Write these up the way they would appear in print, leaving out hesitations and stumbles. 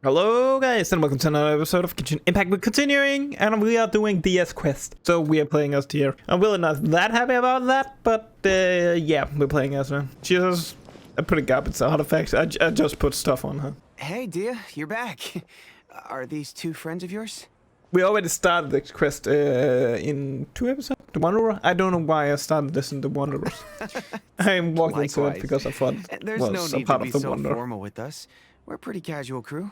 Hello guys and welcome to another episode of Genshin Impact. We're continuing and we are doing DS quest. So we are playing as Tier. I'm really not that happy about that, but yeah, we're playing as her. She has a pretty garbage artifacts. I just put stuff on her. Hey Dehya, you're back. Are these two friends of yours? We already started the quest in 2 episodes. The Wanderer. I don't know why I started this in the Wanderers. I'm walking into it because I thought There's was no a need part to be of the so Wanderer. formal with us. We're a pretty casual crew.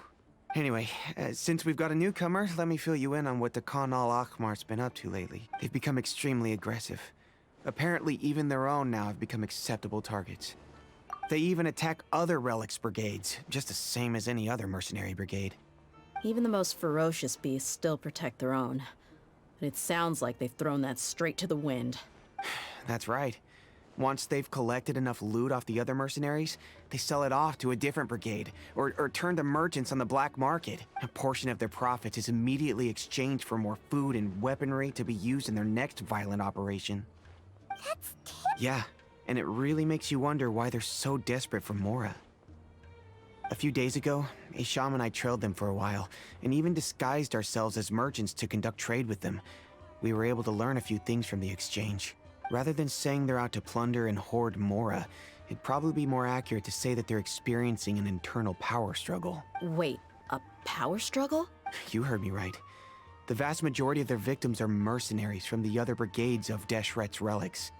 Anyway, since we've got a newcomer, let me fill you in on what the Khan al-Akhmar's been up to lately. They've become extremely aggressive. Apparently, even their own now have become acceptable targets. They even attack other relics brigades, just the same as any other mercenary brigade. Even the most ferocious beasts still protect their own. But it sounds like they've thrown that straight to the wind. That's right. Once they've collected enough loot off the other mercenaries, they sell it off to a different brigade, or turn to merchants on the black market. A portion of their profits is immediately exchanged for more food and weaponry to be used in their next violent operation. That's terrible. Yeah, and it really makes you wonder why they're so desperate for Mora. A few days ago, Isham and I trailed them for a while, and even disguised ourselves as merchants to conduct trade with them. We were able to learn a few things from the exchange. Rather than saying they're out to plunder and hoard Mora, it'd probably be more accurate to say that they're experiencing an internal power struggle. Wait, a power struggle? You heard me right. The vast majority of their victims are mercenaries from the other brigades of Deshret's relics.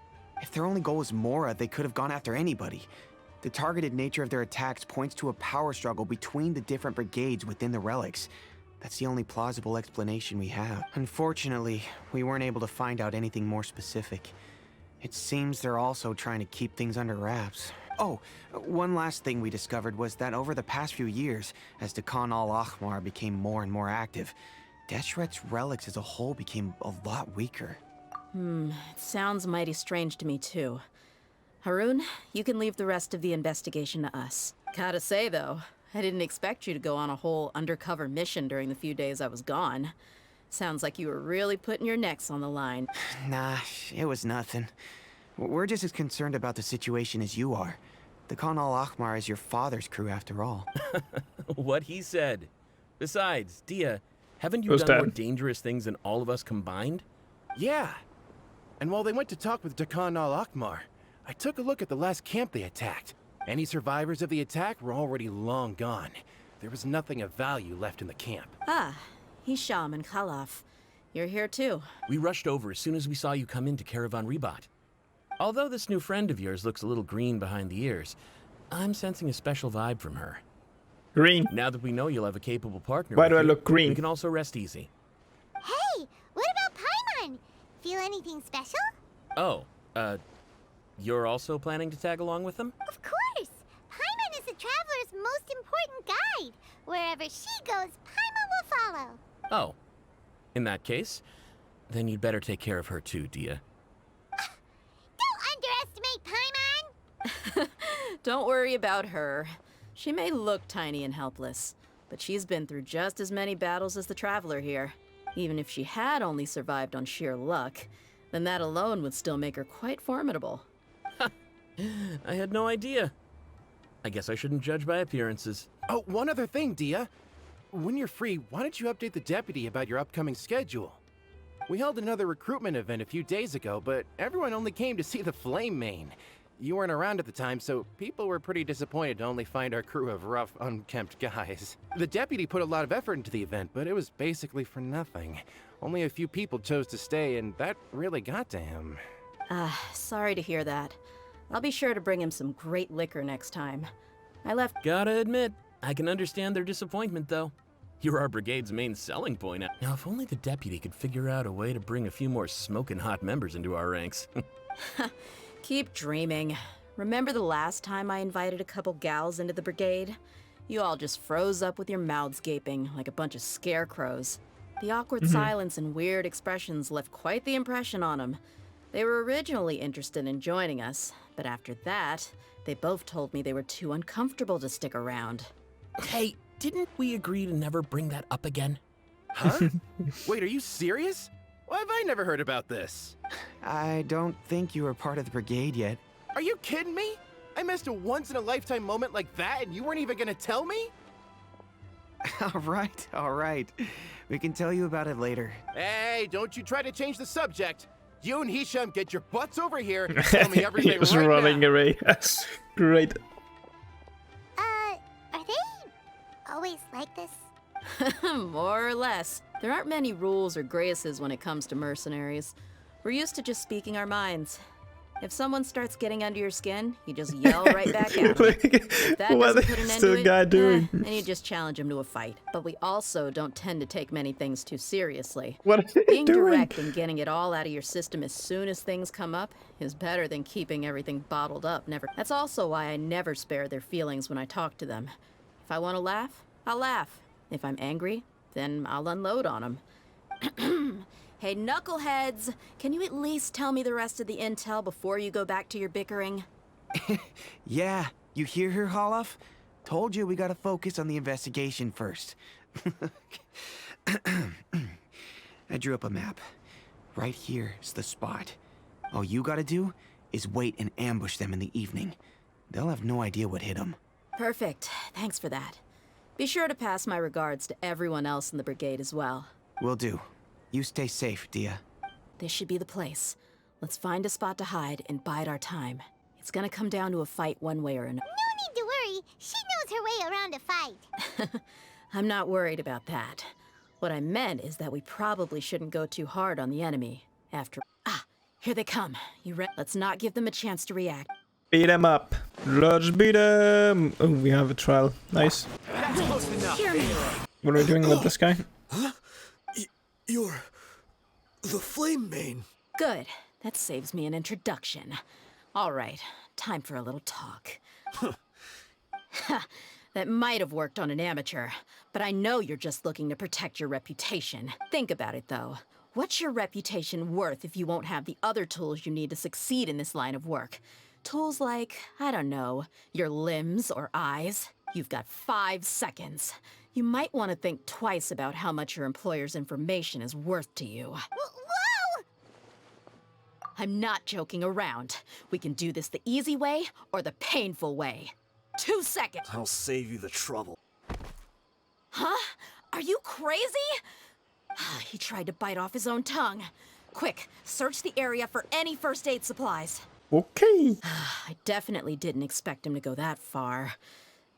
If their only goal was Mora, they could have gone after anybody. The targeted nature of their attacks points to a power struggle between the different brigades within the relics. That's the only plausible explanation we have. Unfortunately, we weren't able to find out anything more specific. It seems they're also trying to keep things under wraps. Oh, one last thing we discovered was that over the past few years, as the Khan al-Akhmar became more and more active, Deshret's relics as a whole became a lot weaker. It sounds mighty strange to me too. Harun, you can leave the rest of the investigation to us. Gotta say though, I didn't expect you to go on a whole undercover mission during the few days I was gone. Sounds like you were really putting your necks on the line. Nah, it was nothing. We're just as concerned about the situation as you are. The Khan al-Akhmar is your father's crew after all. What he said. Besides, Dehya, haven't you Who's done more that? dangerous things than all of us combined? Yeah. And while they went to talk with Khan al-Akhmar, I took a look at the last camp they attacked. Any survivors of the attack were already long gone. There was nothing of value left in the camp. Ah, Hisham and Khalaf. You're here too. We rushed over as soon as we saw you come into Caravan Rebat. Although this new friend of yours looks a little green behind the ears, I'm sensing a special vibe from her. Green. Now that we know you'll have a capable partner Why with do I you, look green? we can also rest easy. Hey, what about Paimon? Feel anything special? Oh, you're also planning to tag along with them? Of course! Paimon is the traveler's most important guide. Wherever she goes, Paimon will follow. Oh. In that case, then you'd better take care of her too, Dehya. Don't underestimate Paimon! Don't worry about her. She may look tiny and helpless, but she's been through just as many battles as the traveler here. Even if she had only survived on sheer luck, then that alone would still make her quite formidable. I had no idea. I guess I shouldn't judge by appearances. Oh, one other thing, Dehya. When you're free, why don't you update the deputy about your upcoming schedule? We held another recruitment event a few days ago, but everyone only came to see the Flame Main. You weren't around at the time, so people were pretty disappointed to only find our crew of rough, unkempt guys. The deputy put a lot of effort into the event, but it was basically for nothing. Only a few people chose to stay, and that really got to him. Sorry to hear that. I'll be sure to bring him some great liquor next time. I left. Gotta admit, I can understand their disappointment, though. You're our brigade's main selling point. Now, if only the deputy could figure out a way to bring a few more smoking hot members into our ranks. Keep dreaming. Remember the last time I invited a couple gals into the brigade? You all just froze up with your mouths gaping like a bunch of scarecrows. The awkward silence and weird expressions left quite the impression on them. They were originally interested in joining us, but after that, they both told me they were too uncomfortable to stick around. Hey, didn't we agree to never bring that up again? Huh? Wait, are you serious? Why have I never heard about this? I don't think you were part of the brigade yet. Are you kidding me? I missed a once-in-a-lifetime moment like that and you weren't even gonna tell me? All right. We can tell you about it later. Hey, don't you try to change the subject. You and Hisham get your butts over here and tell me everything He's right running now. away. Great. Are they always like this? More or less. There aren't many rules or graces when it comes to mercenaries. We're used to just speaking our minds. If someone starts getting under your skin, you just yell right back at them. If that What doesn't put an is end the to it, guy doing? then you just challenge him to a fight. But we also don't tend to take many things too seriously. What are you Being doing? direct and getting it all out of your system as soon as things come up is better than keeping everything bottled up. That's also why I never spare their feelings when I talk to them. If I want to laugh, I'll laugh. If I'm angry, then I'll unload on them. Hey, knuckleheads! Can you at least tell me the rest of the intel before you go back to your bickering? Yeah, you hear her, Holof? Told you we gotta focus on the investigation first. I drew up a map. Right here is the spot. All you gotta do is wait and ambush them in the evening. They'll have no idea what hit them. Perfect. Thanks for that. Be sure to pass my regards to everyone else in the brigade as well. Will do. You stay safe, Dia. This should be the place. Let's find a spot to hide and bide our time. It's gonna come down to a fight one way or another. No need to worry. She knows her way around a fight. I'm not worried about that. What I meant is that we probably shouldn't go too hard on the enemy. Here they come. Let's not give them a chance to react. Beat them up. Let's beat them. Oh, we have a trial. Nice. That's close enough. Hear me. What are we doing with this guy? You're the Flame Main. Good. That saves me an introduction. All right, time for a little talk. That might have worked on an amateur, but I know you're just looking to protect your reputation. Think about it, though. What's your reputation worth if you won't have the other tools you need to succeed in this line of work? Tools like, I don't know, your limbs or eyes? You've got 5 seconds. You might want to think twice about how much your employer's information is worth to you. Whoa! I'm not joking around. We can do this the easy way or the painful way. 2 seconds. I'll save you the trouble. Huh? Are you crazy? He tried to bite off his own tongue. Quick, search the area for any first aid supplies. Okay. I definitely didn't expect him to go that far.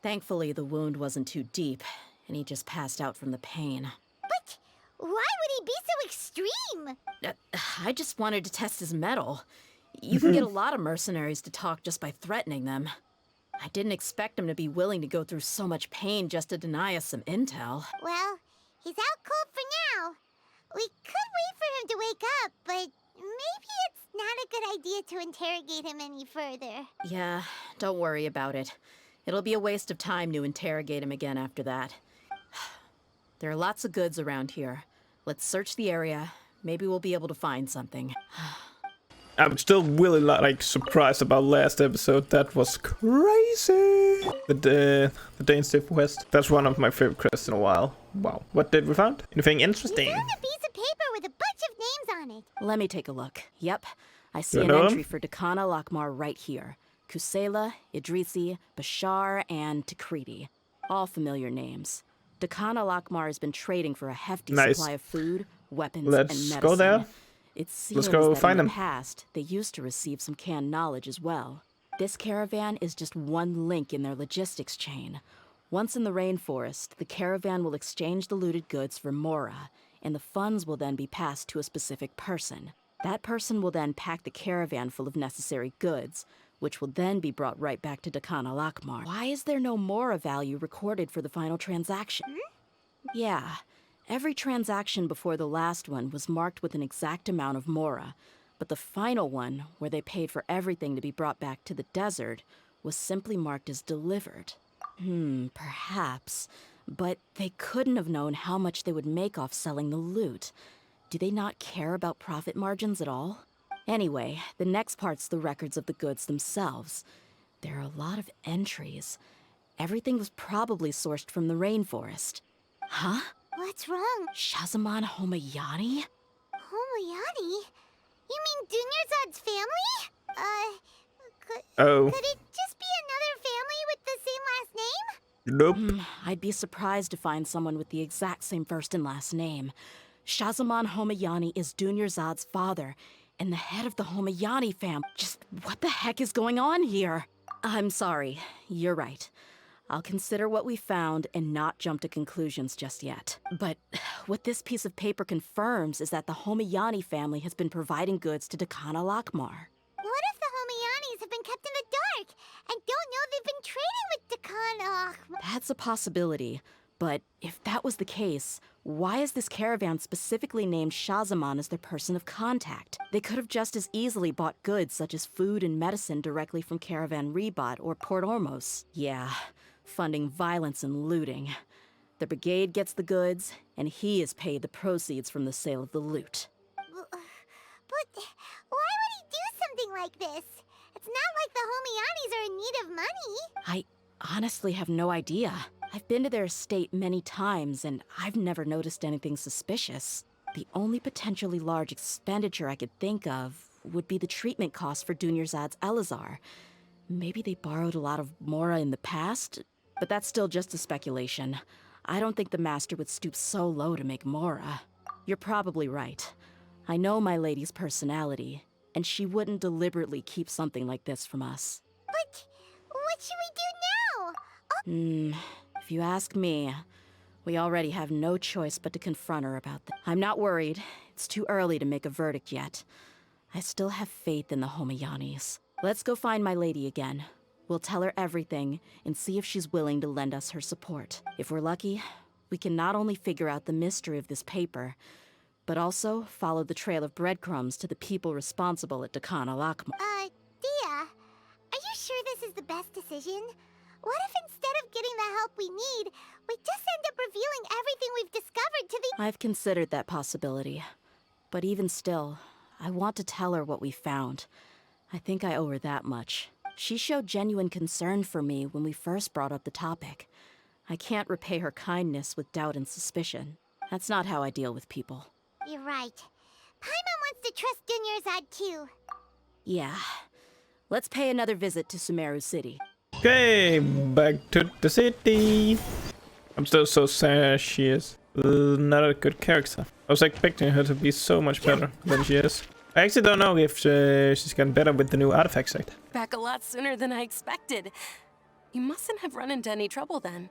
Thankfully, the wound wasn't too deep, and he just passed out from the pain. But why would he be so extreme? I just wanted to test his mettle. You can get a lot of mercenaries to talk just by threatening them. I didn't expect him to be willing to go through so much pain just to deny us some intel. Well, he's out cold for now. We could wait for him to wake up, but maybe it's not a good idea to interrogate him any further. Yeah, don't worry about it. It'll be a waste of time to interrogate him again after that. There are lots of goods around here. Let's search the area. Maybe we'll be able to find something. I'm still really like surprised about last episode. That was crazy. The Dane's Stiff West. That's one of my favorite quests in a while. Wow. What did we find? Anything We interesting? found a piece of paper with a bunch of names on it. Let me take a look. Yep, I see You an know him? entry for Dakana Lakmar right here. Kusela, Idrisi, Bashar, and Takriti. All familiar names. Dakana Lakmar has been trading for a hefty Nice. supply of food, weapons, and Let's medicine. go there. It seems go that find in him. the past, they used to receive some canned knowledge as well. This caravan is just one link in their logistics chain. Once in the rainforest, the caravan will exchange the looted goods for Mora, and the funds will then be passed to a specific person. That person will then pack the caravan full of necessary goods, which will then be brought right back to Dakana Lakmar. Why is there no Mora value recorded for the final transaction? Yeah, every transaction before the last one was marked with an exact amount of Mora, but the final one, where they paid for everything to be brought back to the desert, was simply marked as delivered. Perhaps. But they couldn't have known how much they would make off selling the loot. Do they not care about profit margins at all? Anyway, the next part's the records of the goods themselves. There are a lot of entries. Everything was probably sourced from the rainforest. Huh? What's wrong? Shazamon Homayani? Homoyani? You mean Dunyarzad's family? Oh. Could it just be another family with the same last name? Nope. I'd be surprised to find someone with the exact same first and last name. Shahzaman Homayani is Dunyarzad's father, and the head of the Homayani family. Just what the heck is going on here? I'm sorry, you're right. I'll consider what we found and not jump to conclusions just yet. But what this piece of paper confirms is that the Homayani family has been providing goods to Dekhan al-Akmar. What if the Homayanis have been kept in the dark and don't know they've been trading with Dekhan? Ugh. That's a possibility. But if that was the case, why is this caravan specifically named Shahzaman as their person of contact? They could have just as easily bought goods such as food and medicine directly from Caravan Ribat or Port Ormos. Yeah, funding violence and looting. The brigade gets the goods, and he is paid the proceeds from the sale of the loot. But why would he do something like this? It's not like the Homayanis are in need of money. I honestly have no idea. I've been to their estate many times, and I've never noticed anything suspicious. The only potentially large expenditure I could think of would be the treatment costs for Dunyarzad's Elazar. Maybe they borrowed a lot of Mora in the past, but that's still just a speculation. I don't think the Master would stoop so low to make Mora. You're probably right. I know my lady's personality, and she wouldn't deliberately keep something like this from us. But what should we do now? If you ask me, we already have no choice but to confront her about that. I'm not worried. It's too early to make a verdict yet. I still have faith in the Homayanis. Let's go find my lady again. We'll tell her everything and see if she's willing to lend us her support. If we're lucky, we can not only figure out the mystery of this paper, but also follow the trail of breadcrumbs to the people responsible at Dekhan al-Akmar. Dia, are you sure this is the best decision? What if instead of getting the help we need, we just end up revealing everything we've discovered to the— I've considered that possibility. But even still, I want to tell her what we found. I think I owe her that much. She showed genuine concern for me when we first brought up the topic. I can't repay her kindness with doubt and suspicion. That's not how I deal with people. You're right. Paimon wants to trust Dunyarzad too. Yeah. Let's pay another visit to Sumeru City. Okay, back to the city. I'm still so sad she is not a good character. I was expecting her to be so much better than she is. I actually don't know if she's gotten better with the new artifact set. Back a lot sooner than I expected. You mustn't have run into any trouble then.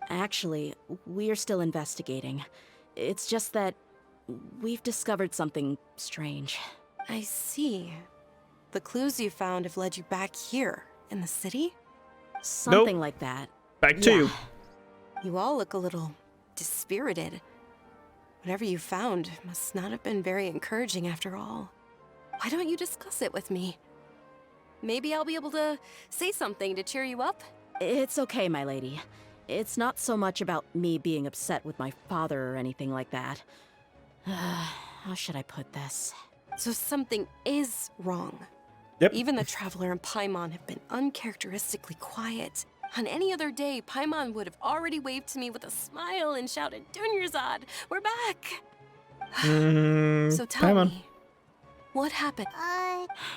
Actually, we're still investigating. It's just that we've discovered something strange. I see. The clues you found have led you back here, in the city? Something like that. Back to you. You all look a little dispirited. Whatever you found must not have been very encouraging after all. Why don't you discuss it with me? Maybe I'll be able to say something to cheer you up? It's okay, my lady. It's not so much about me being upset with my father or anything like that. How should I put this? So something is wrong. Yep. Even the Traveler and Paimon have been uncharacteristically quiet. On any other day, Paimon would have already waved to me with a smile and shouted, Dunyarzad, we're back! So tell me, what happened?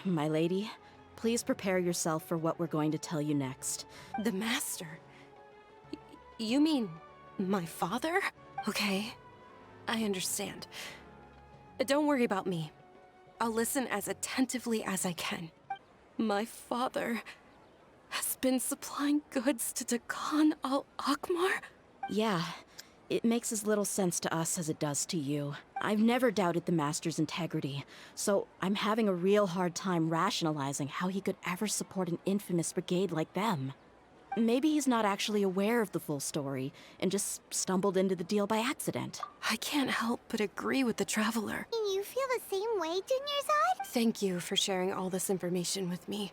My lady, please prepare yourself for what we're going to tell you next. The Master? You mean my father? Okay, I understand. Don't worry about me. I'll listen as attentively as I can. My father has been supplying goods to Dekhan al-Akmar? Yeah, it makes as little sense to us as it does to you. I've never doubted the Master's integrity, so I'm having a real hard time rationalizing how he could ever support an infamous brigade like them. Maybe he's not actually aware of the full story and just stumbled into the deal by accident. I can't help but agree with the Traveler. You feel the same way, Dunyarzad? Thank you for sharing all this information with me.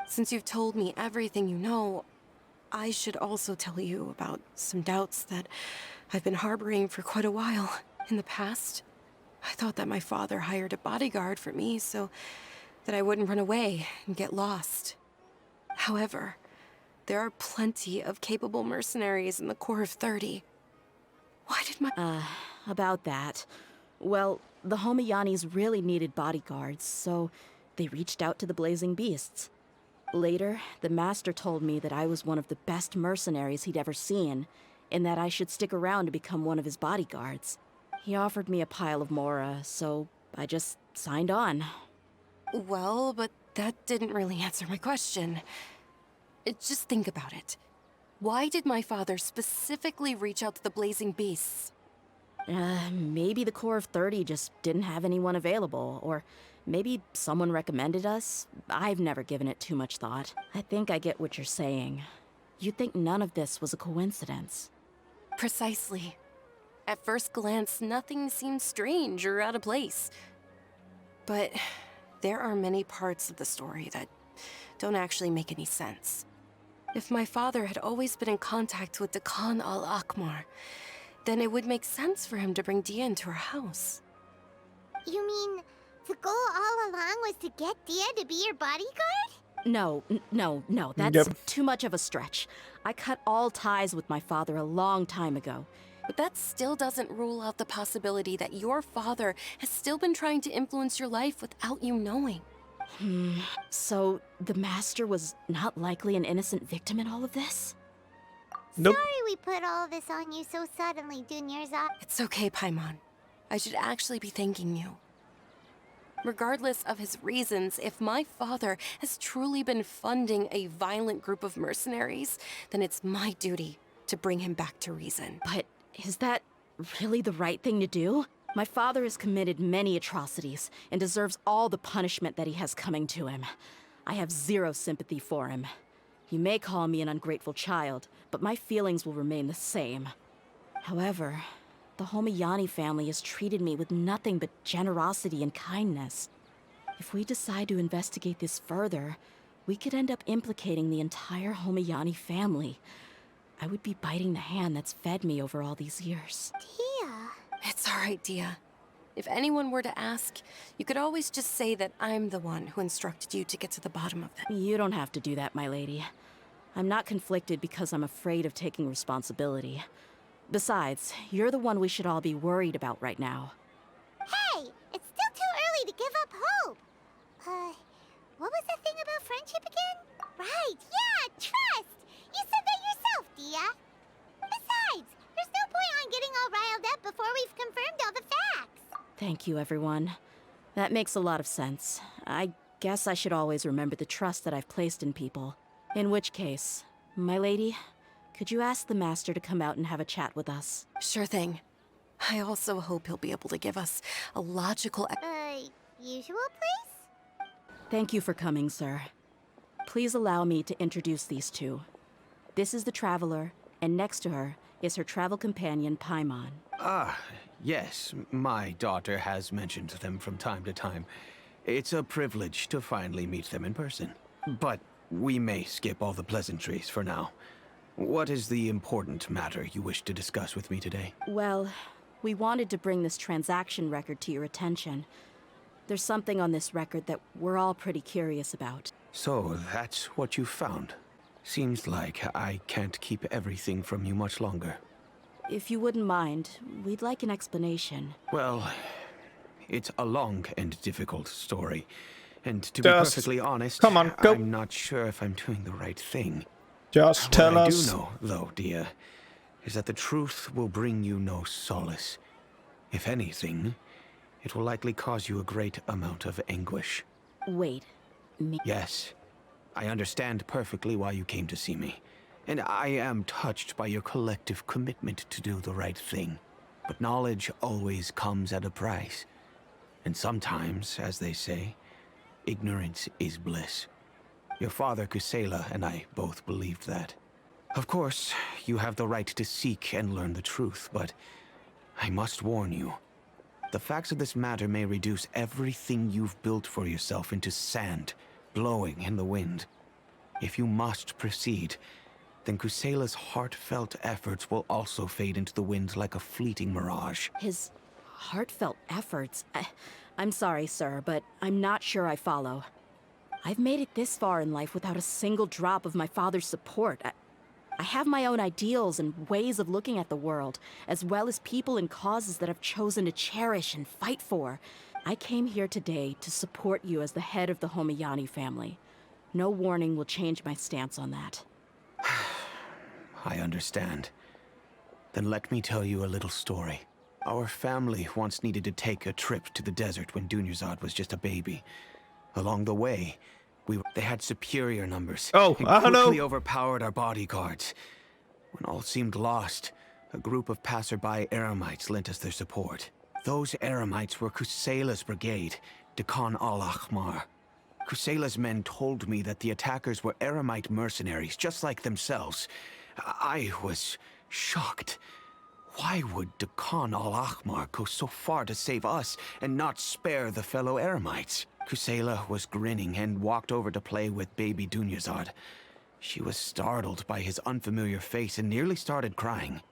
Since you've told me everything you know, I should also tell you about some doubts that I've been harboring for quite a while. In the past, I thought that my father hired a bodyguard for me so that I wouldn't run away and get lost. However, there are plenty of capable mercenaries in the Corps of 30. Why did my— About that. Well, the Homayanis really needed bodyguards, so they reached out to the Blazing Beasts. Later, the master told me that I was one of the best mercenaries he'd ever seen, and that I should stick around to become one of his bodyguards. He offered me a pile of mora, so I just signed on. Well, but that didn't really answer my question. Just think about it. Why did my father specifically reach out to the Blazing Beasts? Maybe the Corps of 30 just didn't have anyone available, or maybe someone recommended us. I've never given it too much thought. I think I get what you're saying. You'd think none of this was a coincidence. Precisely. At first glance, nothing seems strange or out of place. But there are many parts of the story that don't actually make any sense. If my father had always been in contact with the Khan al-Akmar, then it would make sense for him to bring Dia into our house. You mean the goal all along was to get Dia to be your bodyguard? No, that's Yep. too much of a stretch. I cut all ties with my father a long time ago. But that still doesn't rule out the possibility that your father has still been trying to influence your life without you knowing. So, the master was not likely an innocent victim in all of this? Nope. Sorry we put all of this on you so suddenly, Dunyarzad. It's okay, Paimon. I should actually be thanking you. Regardless of his reasons, if my father has truly been funding a violent group of mercenaries, then it's my duty to bring him back to reason. But is that really the right thing to do? My father has committed many atrocities and deserves all the punishment that he has coming to him. I have zero sympathy for him. You may call me an ungrateful child, but my feelings will remain the same. However, the Homayani family has treated me with nothing but generosity and kindness. If we decide to investigate this further, we could end up implicating the entire Homayani family. I would be biting the hand that's fed me over all these years. Dia. It's all right, Dia. If anyone were to ask, you could always just say that I'm the one who instructed you to get to the bottom of it. You don't have to do that, my lady. I'm not conflicted because I'm afraid of taking responsibility. Besides, you're the one we should all be worried about right now. Hey, it's still too early to give up hope. What was the thing about friendship again? Right, yeah, trust. You said that yourself, Dia. Besides, there's no point on getting all riled up before we've confirmed all the facts. Thank you, everyone. That makes a lot of sense. I guess I should always remember the trust that I've placed in people. In which case, my lady, could you ask the master to come out and have a chat with us? Sure thing. I also hope he'll be able to give us a logical... Usual place? Thank you for coming, sir. Please allow me to introduce these two. This is the Traveler, and next to her is her travel companion, Paimon. Ah, yes. My daughter has mentioned them from time to time. It's a privilege to finally meet them in person. But we may skip all the pleasantries for now. What is the important matter you wish to discuss with me today? Well, we wanted to bring this transaction record to your attention. There's something on this record that we're all pretty curious about. So, that's what you found. Seems like I can't keep everything from you much longer. If you wouldn't mind, we'd like an explanation. Well, it's a long and difficult story. And to be Just perfectly honest, come on, go. I'm not sure if I'm doing the right thing. Just tell What us. I do know, though, Dia, is that the truth will bring you no solace. If anything, it will likely cause you a great amount of anguish. Wait, me? Yes, I understand perfectly why you came to see me. And I am touched by your collective commitment to do the right thing. But knowledge always comes at a price. And sometimes, as they say, ignorance is bliss. Your father, Kusela, and I both believed that. Of course, you have the right to seek and learn the truth, but I must warn you. The facts of this matter may reduce everything you've built for yourself into sand, blowing in the wind. If you must proceed, then Kusela's heartfelt efforts will also fade into the wind like a fleeting mirage. His heartfelt efforts? I'm sorry, sir, but I'm not sure I follow. I've made it this far in life without a single drop of my father's support. I have my own ideals and ways of looking at the world, as well as people and causes that I've chosen to cherish and fight for. I came here today to support you as the head of the Homayani family. No warning will change my stance on that. I understand. Then let me tell you a little story. Our family once needed to take a trip to the desert when Dunyarzad was just a baby. Along the way, they had superior numbers Oh, and I don't know. quickly overpowered our bodyguards. When all seemed lost, a group of passerby Eremites lent us their support. Those Eremites were Kusela's brigade, Dekan al-Ahmar. Kusela's men told me that the attackers were Eremite mercenaries, just like themselves. I was shocked. Why would Dekan al-Ahmar go so far to save us and not spare the fellow Eremites? Kusela was grinning and walked over to play with baby Dunyarzad. She was startled by his unfamiliar face and nearly started crying.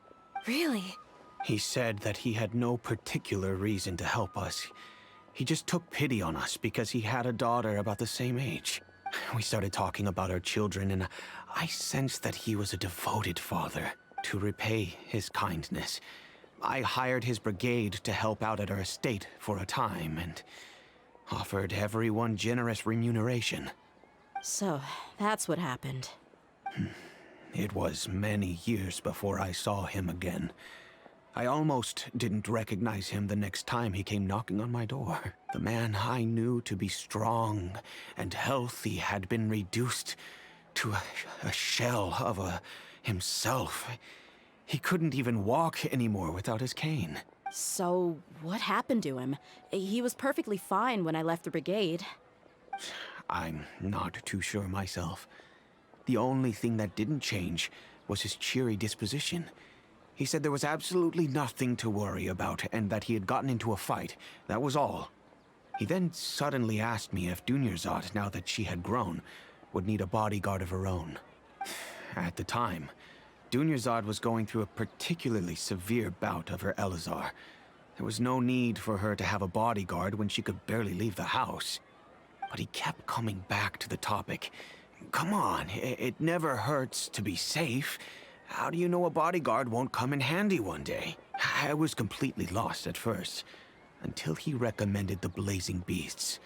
Really? He said that he had no particular reason to help us. He just took pity on us because he had a daughter about the same age. We started talking about our children, and I sensed that he was a devoted father. To repay his kindness, I hired his brigade to help out at our estate for a time and offered everyone generous remuneration. So, that's what happened. It was many years before I saw him again. I almost didn't recognize him the next time he came knocking on my door. The man I knew to be strong and healthy had been reduced to a shell of himself. He couldn't even walk anymore without his cane. So, what happened to him? He was perfectly fine when I left the brigade. I'm not too sure myself. The only thing that didn't change was his cheery disposition. He said there was absolutely nothing to worry about and that he had gotten into a fight. That was all. He then suddenly asked me if Dunyarzad, now that she had grown, would need a bodyguard of her own. At the time, Dunyarzad was going through a particularly severe bout of her Elazar. There was no need for her to have a bodyguard when she could barely leave the house. But he kept coming back to the topic. Come on, it never hurts to be safe. How do you know a bodyguard won't come in handy one day? I was completely lost at first, until he recommended the Blazing Beasts,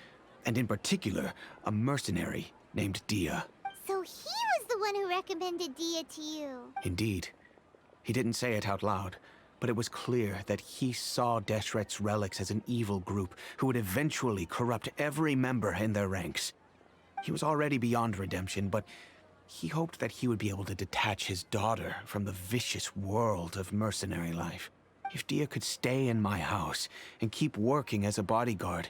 and in particular, a mercenary named Dehya. So he was the one who recommended Dehya to you. Indeed. He didn't say it out loud, but it was clear that he saw Deshret's relics as an evil group who would eventually corrupt every member in their ranks. He was already beyond redemption, but he hoped that he would be able to detach his daughter from the vicious world of mercenary life. If Dehya could stay in my house and keep working as a bodyguard,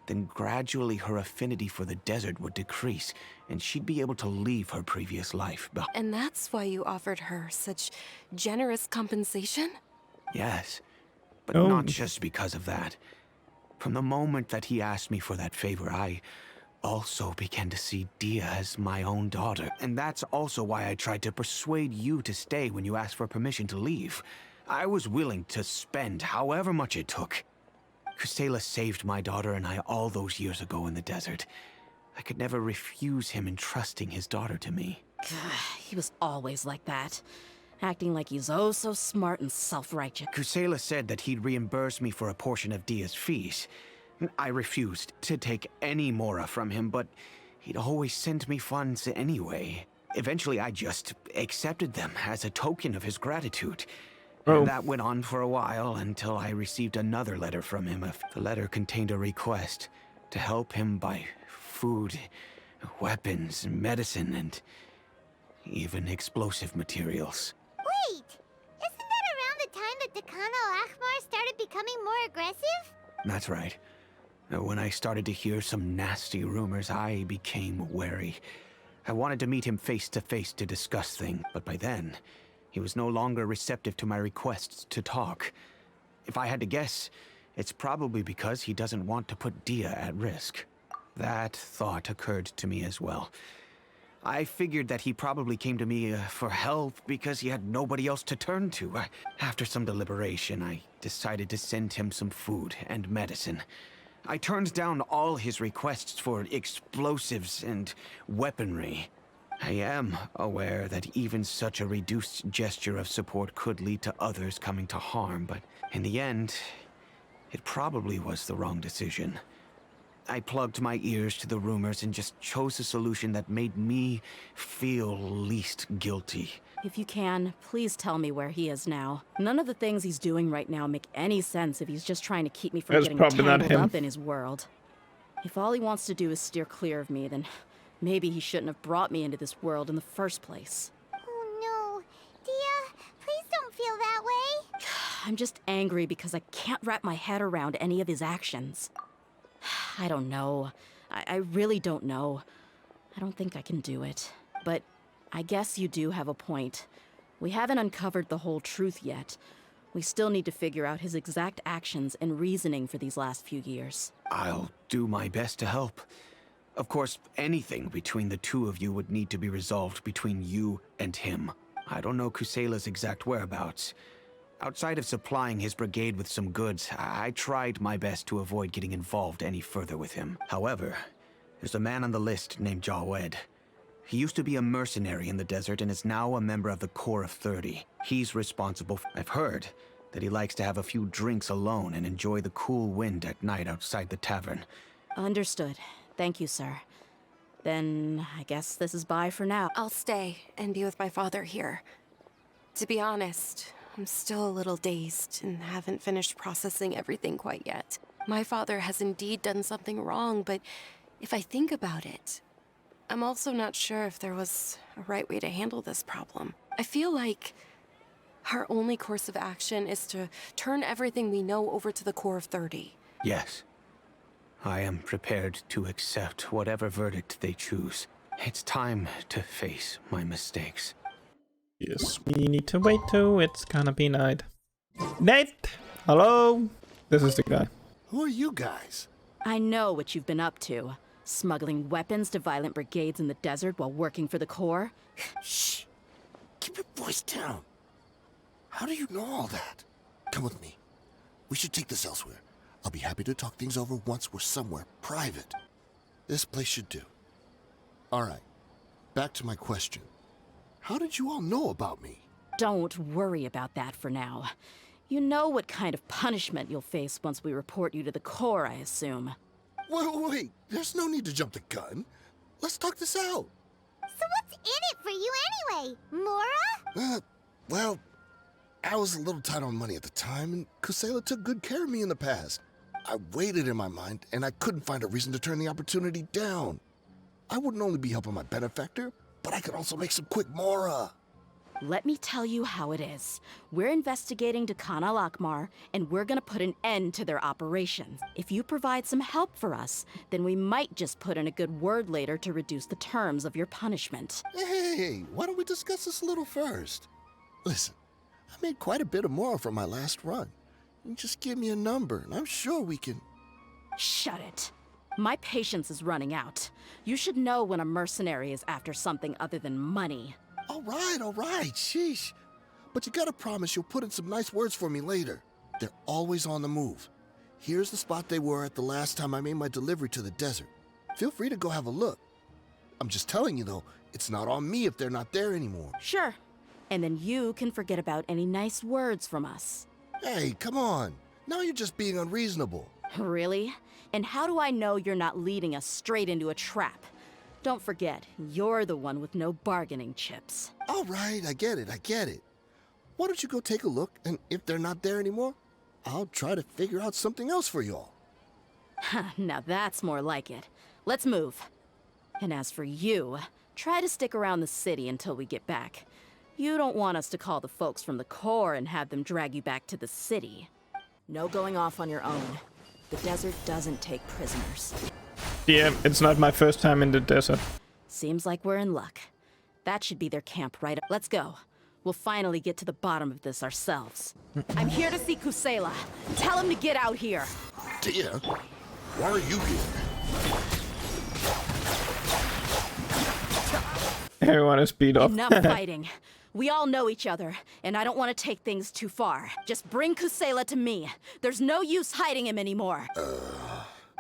then gradually her affinity for the desert would decrease, and she'd be able to leave her previous life behind. And that's why you offered her such generous compensation? Yes, but Oh. not just because of that. From the moment that he asked me for that favor, I also began to see Dehya as my own daughter. And that's also why I tried to persuade you to stay when you asked for permission to leave. I was willing to spend however much it took. Kusela saved my daughter and I all those years ago in the desert. I could never refuse him entrusting his daughter to me. He was always like that. Acting like he's oh so smart and self-righteous. Kusela said that he'd reimburse me for a portion of Dehya's fees. I refused to take any mora from him, but he'd always send me funds anyway. Eventually, I just accepted them as a token of his gratitude. Oh. And that went on for a while until I received another letter from him. The letter contained a request to help him buy food, weapons, medicine, and even explosive materials. Wait! Isn't that around the time that Dekan al-Ahmar started becoming more aggressive? That's right. When I started to hear some nasty rumors, I became wary. I wanted to meet him face to face to discuss things, but by then, he was no longer receptive to my requests to talk. If I had to guess, it's probably because he doesn't want to put Dehya at risk. That thought occurred to me as well. I figured that he probably came to me for help because he had nobody else to turn to. After some deliberation, I decided to send him some food and medicine. I turned down all his requests for explosives and weaponry. I am aware that even such a reduced gesture of support could lead to others coming to harm, but in the end, it probably was the wrong decision. I plugged my ears to the rumors and just chose a solution that made me feel least guilty. If you can, please tell me where he is now. None of the things he's doing right now make any sense if he's just trying to keep me from That's getting probably not tangled him. up in his world. If all he wants to do is steer clear of me, then maybe he shouldn't have brought me into this world in the first place. Oh no. Dia, please don't feel that way. I'm just angry because I can't wrap my head around any of his actions. I don't know. I really don't know. I don't think I can do it. But I guess you do have a point. We haven't uncovered the whole truth yet. We still need to figure out his exact actions and reasoning for these last few years. I'll do my best to help. Of course, anything between the two of you would need to be resolved between you and him. I don't know Kusela's exact whereabouts. Outside of supplying his brigade with some goods, I tried my best to avoid getting involved any further with him. However, there's a man on the list named Jawed. He used to be a mercenary in the desert and is now a member of the Corps of 30. He's responsible I've heard that he likes to have a few drinks alone and enjoy the cool wind at night outside the tavern. Understood. Thank you, sir. Then I guess this is bye for now. I'll stay and be with my father here. To be honest, I'm still a little dazed and haven't finished processing everything quite yet. My father has indeed done something wrong, but if I think about it, I'm also not sure if there was a right way to handle this problem. I feel like our only course of action is to turn everything we know over to the Corps of 30. Yes. I am prepared to accept whatever verdict they choose. It's time to face my mistakes. Yes, we need to wait till it's gonna be night. Nate! Hello? This is the guy. Who are you guys? I know what you've been up to. Smuggling weapons to violent brigades in the desert while working for the Corps. Shh! Keep your voice down. How do you know all that? Come with me. We should take this elsewhere. I'll be happy to talk things over once we're somewhere private. This place should do. Alright, back to my question. How did you all know about me? Don't worry about that for now. You know what kind of punishment you'll face once we report you to the Corps, I assume. Wait, there's no need to jump the gun. Let's talk this out. So what's in it for you anyway, Mora? Well, I was a little tight on money at the time, and Kusela took good care of me in the past. I weighed it in my mind, and I couldn't find a reason to turn the opportunity down. I wouldn't only be helping my benefactor, but I could also make some quick Mora. Let me tell you how it is. We're investigating Khan al-Akmar, and we're gonna put an end to their operations. If you provide some help for us, then we might just put in a good word later to reduce the terms of your punishment. Hey, why don't we discuss this a little first? Listen, I made quite a bit of Mora from my last run. You just give me a number, and I'm sure we can... Shut it. My patience is running out. You should know when a mercenary is after something other than money. All right, sheesh. But you gotta promise you'll put in some nice words for me later. They're always on the move. Here's the spot they were at the last time I made my delivery to the desert. Feel free to go have a look. I'm just telling you though, it's not on me if they're not there anymore. Sure. And then you can forget about any nice words from us. Hey, come on. Now you're just being unreasonable. Really? And how do I know you're not leading us straight into a trap? Don't forget, you're the one with no bargaining chips. All right, I get it. Why don't you go take a look, and if they're not there anymore, I'll try to figure out something else for y'all. Now that's more like it. Let's move. And as for you, try to stick around the city until we get back. You don't want us to call the folks from the Corps and have them drag you back to the city. No going off on your own. The desert doesn't take prisoners. Yeah, it's not my first time in the desert. Seems like we're in luck. That should be their camp right up. Let's go. We'll finally get to the bottom of this ourselves. I'm here to see Kusela. Tell him to get out here. Dear, why are you here? Everyone is beat up. Enough fighting. We all know each other, and I don't want to take things too far. Just bring Kusela to me. There's no use hiding him anymore.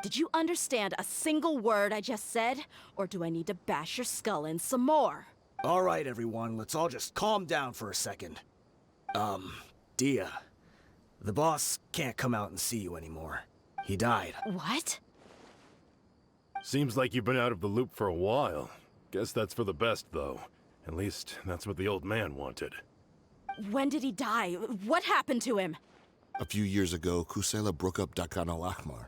Did you understand a single word I just said? Or do I need to bash your skull in some more? All right, everyone, let's all just calm down for a second. Dia, the boss can't come out and see you anymore. He died. What? Seems like you've been out of the loop for a while. Guess that's for the best, though. At least, that's what the old man wanted. When did he die? What happened to him? A few years ago, Kusela broke up Dakan al-Ahmar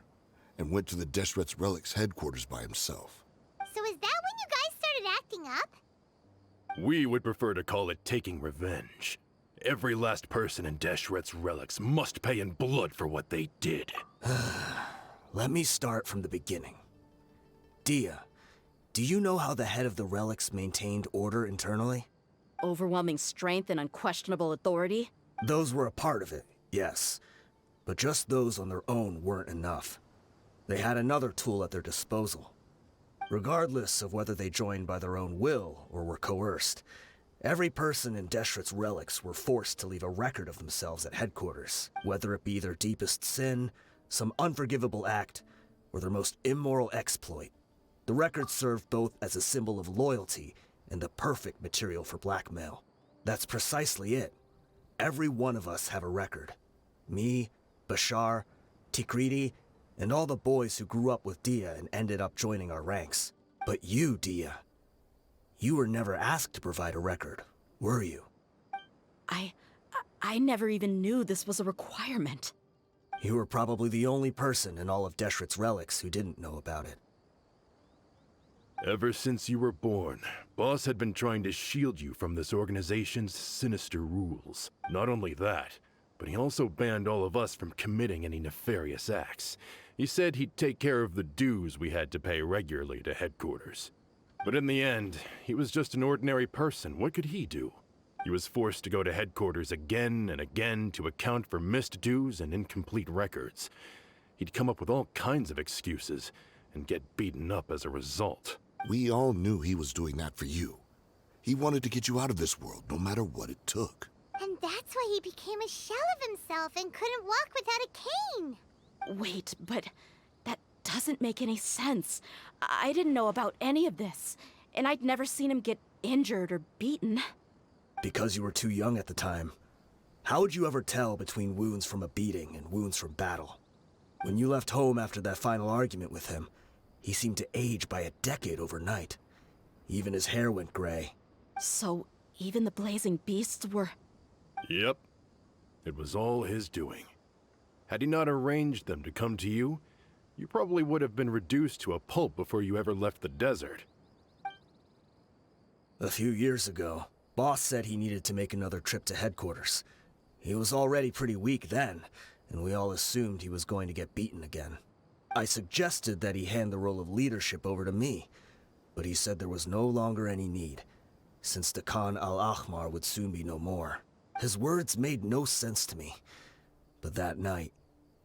and went to the Deshret's Relics headquarters by himself. So is that when you guys started acting up? We would prefer to call it taking revenge. Every last person in Deshret's Relics must pay in blood for what they did. Let me start from the beginning. Dehya, do you know how the head of the Relics maintained order internally? Overwhelming strength and unquestionable authority? Those were a part of it, yes. But just those on their own weren't enough. They had another tool at their disposal. Regardless of whether they joined by their own will or were coerced, every person in Deshret's Relics were forced to leave a record of themselves at headquarters, whether it be their deepest sin, some unforgivable act, or their most immoral exploit. The records served both as a symbol of loyalty and the perfect material for blackmail. That's precisely it. Every one of us have a record. Me, Bashar, Tikriti, and all the boys who grew up with Dehya and ended up joining our ranks. But you, Dehya, you were never asked to provide a record, were you? I never even knew this was a requirement. You were probably the only person in all of Deshret's Relics who didn't know about it. Ever since you were born, Boss had been trying to shield you from this organization's sinister rules. Not only that, but he also banned all of us from committing any nefarious acts. He said he'd take care of the dues we had to pay regularly to headquarters. But in the end, he was just an ordinary person. What could he do? He was forced to go to headquarters again and again to account for missed dues and incomplete records. He'd come up with all kinds of excuses and get beaten up as a result. We all knew he was doing that for you. He wanted to get you out of this world, no matter what it took. And that's why he became a shell of himself and couldn't walk without a cane. Wait, but that doesn't make any sense. I didn't know about any of this, and I'd never seen him get injured or beaten. Because you were too young at the time. How would you ever tell between wounds from a beating and wounds from battle? When you left home after that final argument with him, he seemed to age by a decade overnight. Even his hair went gray. So, even the blazing beasts were... Yep. It was all his doing. Had he not arranged them to come to you, you probably would have been reduced to a pulp before you ever left the desert. A few years ago, Boss said he needed to make another trip to headquarters. He was already pretty weak then, and we all assumed he was going to get beaten again. I suggested that he hand the role of leadership over to me, but he said there was no longer any need, since the Khan al-Ahmar would soon be no more. His words made no sense to me. But that night,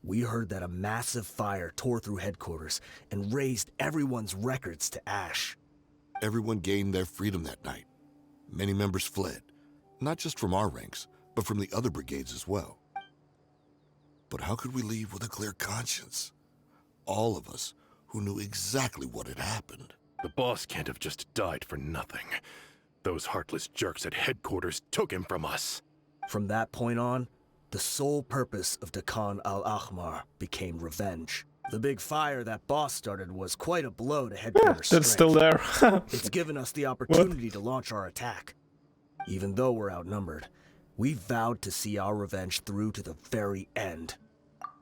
we heard that a massive fire tore through headquarters and razed everyone's records to ash. Everyone gained their freedom that night. Many members fled, not just from our ranks, but from the other brigades as well. But how could we leave with a clear conscience? All of us who knew exactly what had happened. The boss can't have just died for nothing. Those heartless jerks at headquarters took him from us. From that point on, the sole purpose of Dakan al-Ahmar became revenge. The big fire that Boss started was quite a blow to headquarters strength. That's still there. It's given us the opportunity to launch our attack. Even though we're outnumbered, we vowed to see our revenge through to the very end.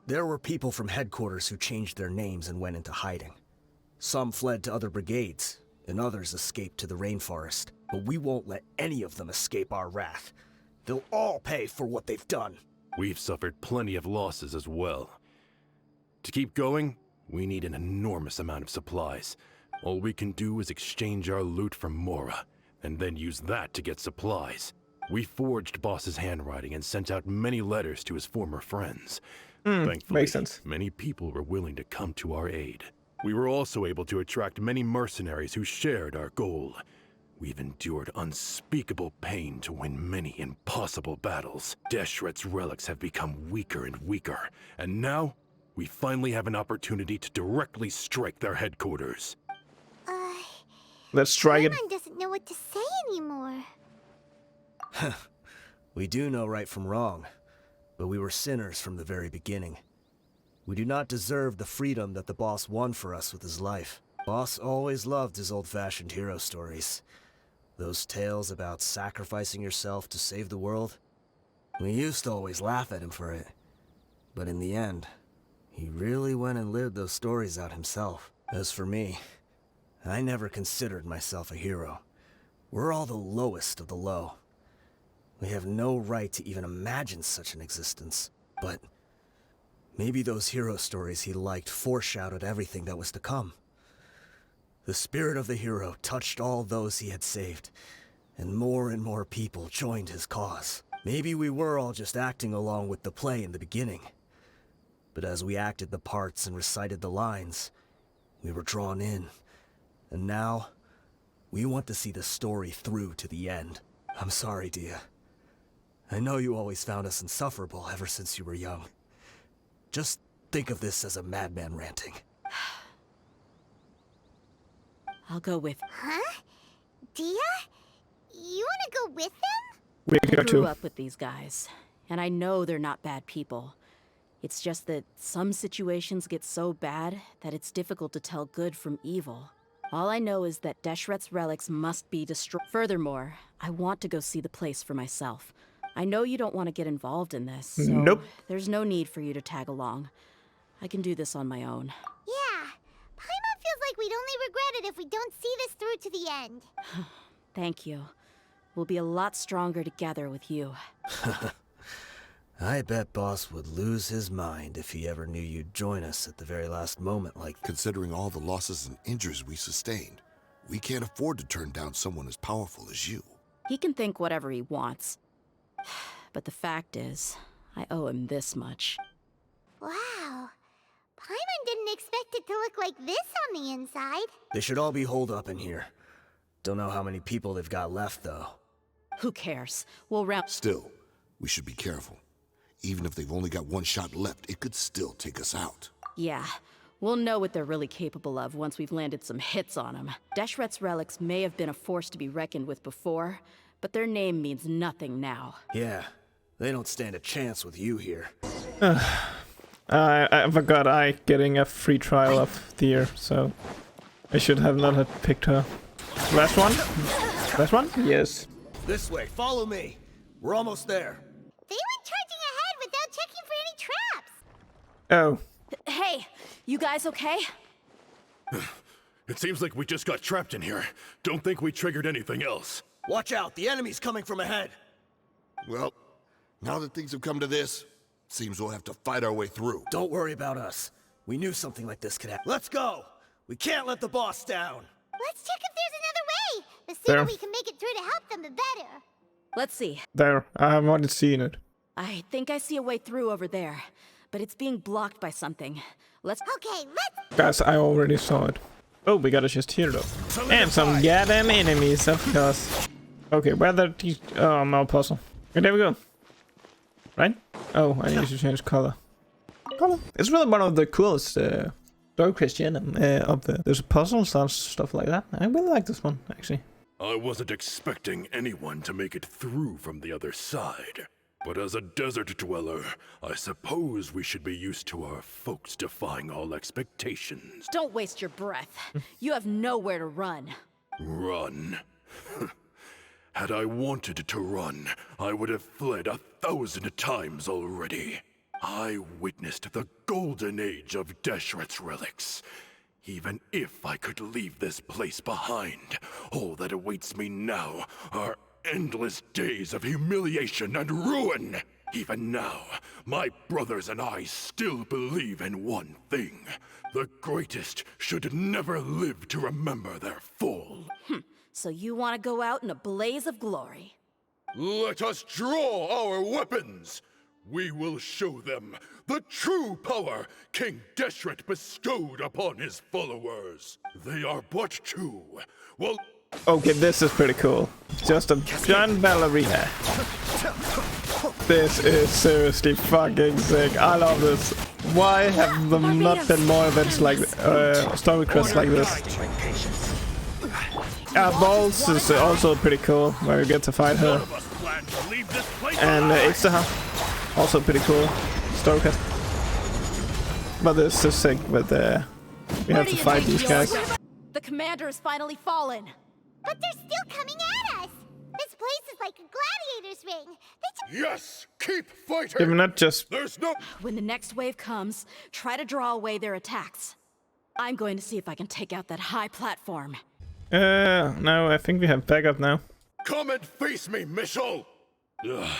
There were people from headquarters who changed their names and went into hiding. Some fled to other brigades, and others escaped to the rainforest. But we won't let any of them escape our wrath. They'll all pay for what they've done. We've suffered plenty of losses as well. To keep going, we need an enormous amount of supplies. All we can do is exchange our loot from Mora, and then use that to get supplies. We forged Boss's handwriting and sent out many letters to his former friends. Thankfully, makes sense. many people were willing to come to our aid. We were also able to attract many mercenaries who shared our goal. We've endured unspeakable pain to win many impossible battles. Deshret's relics have become weaker and weaker, and now we finally have an opportunity to directly strike their headquarters. Let's try it. Paimon doesn't know what to say anymore. We do know right from wrong, but we were sinners from the very beginning. We do not deserve the freedom that the boss won for us with his life. Boss always loved his old-fashioned hero stories. Those tales about sacrificing yourself to save the world. We used to always laugh at him for it. But in the end, he really went and lived those stories out himself. As for me, I never considered myself a hero. We're all the lowest of the low. We have no right to even imagine such an existence. But maybe those hero stories he liked foreshadowed everything that was to come. The spirit of the hero touched all those he had saved, and more people joined his cause. Maybe we were all just acting along with the play in the beginning. But as we acted the parts and recited the lines, we were drawn in. And now, we want to see the story through to the end. I'm sorry, Dehya. I know you always found us insufferable ever since you were young. Just think of this as a madman ranting. I'll go with. Huh? Dehya? You wanna go with them? We I got grew to. up with these guys, and I know they're not bad people. It's just that some situations get so bad that it's difficult to tell good from evil. All I know is that Deshret's relics must be destroyed. Furthermore, I want to go see the place for myself. I know you don't want to get involved in this, so Nope. there's no need for you to tag along. I can do this on my own. Yeah. Paimon feels like we'd only regret it if we don't see this through to the end. Thank you. We'll be a lot stronger together with you. I bet Boss would lose his mind if he ever knew you'd join us at the very last moment like... Considering all the losses and injuries we sustained, we can't afford to turn down someone as powerful as you. He can think whatever he wants. But the fact is, I owe him this much. Wow. Paimon didn't expect it to look like this on the inside. They should all be holed up in here. Don't know how many people they've got left, though. Who cares? We'll round. Still, we should be careful. Even if they've only got one shot left, it could still take us out. Yeah, we'll know what they're really capable of once we've landed some hits on them. Deshret's relics may have been a force to be reckoned with before, but their name means nothing now. Yeah, they don't stand a chance with you here. I forgot I getting a free trial of Dehya, so I should have not have picked her. Last one? Last one? Yes. This way, follow me. We're almost there. They went charging ahead without checking for any traps. Oh. Hey, you guys okay? It seems like we just got trapped in here. Don't think we triggered anything else. Watch out, the enemy's coming from ahead. Well, now that things have come to this, seems we'll have to fight our way through. Don't worry about us. We knew something like this could happen. Let's go! We can't let the boss down. Let's check if there's another way. The sooner There. we can make it through to help them, the better. Let's see. There. I have already seen it. I think I see a way through over there, but it's being blocked by something. Let's. Okay, let's... Guys, I already saw it. Oh, we got a chest here though. And some goddamn enemies, of course. Okay, where the... Oh, no puzzle. Okay, there we go. Right? Oh, I need to change color. Color. It's really one of the coolest story quests of the... There's puzzles and stuff like that. I really like this one, actually. I wasn't expecting anyone to make it through from the other side. But as a desert dweller, I suppose we should be used to our folks defying all expectations. Don't waste your breath. You have nowhere to run. Run. Had I wanted to run, I would have fled 1,000 times already. I witnessed the golden age of Deshret's relics. Even if I could leave this place behind, all that awaits me now are endless days of humiliation and ruin. Even now, my brothers and I still believe in one thing. The greatest should never live to remember their fall. So you want to go out in a blaze of glory? Let us draw our weapons! We will show them the true power King Deshret bestowed upon his followers. They are but two. Well, Okay, this is pretty cool. Just a giant ballerina. This is seriously fucking sick. I love this. Why have there not been more events like story quests like this? Balls is also pretty cool, where you get to fight her. And Ixtaha, also pretty cool story quest. But this is sick, but we have to fight these guys. The commander has finally fallen. But they're still coming at us! This place is like a gladiator's ring. Yes! Keep fighting! Did we not just... There's no... When the next wave comes, try to draw away their attacks. I'm going to see if I can take out that high platform. No, I think we have backup now. Come and face me, Michel! Ugh,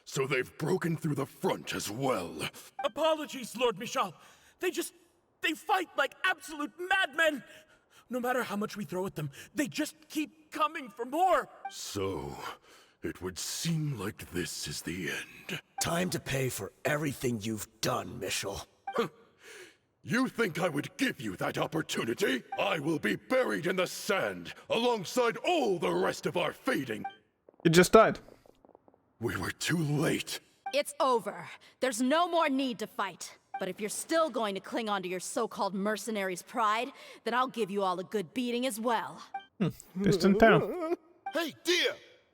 so they've broken through the front as well. Apologies, Lord Michal. They fight like absolute madmen. No matter how much we throw at them, they just keep coming for more. So, it would seem like this is the end. Time to pay for everything you've done, Michel. You think I would give you that opportunity? I will be buried in the sand, alongside all the rest of our fading. It just died. We were too late. It's over. There's no more need to fight. But if you're still going to cling on to your so-called mercenary's pride, then I'll give you all a good beating as well. Distant town. Hey, Dehya!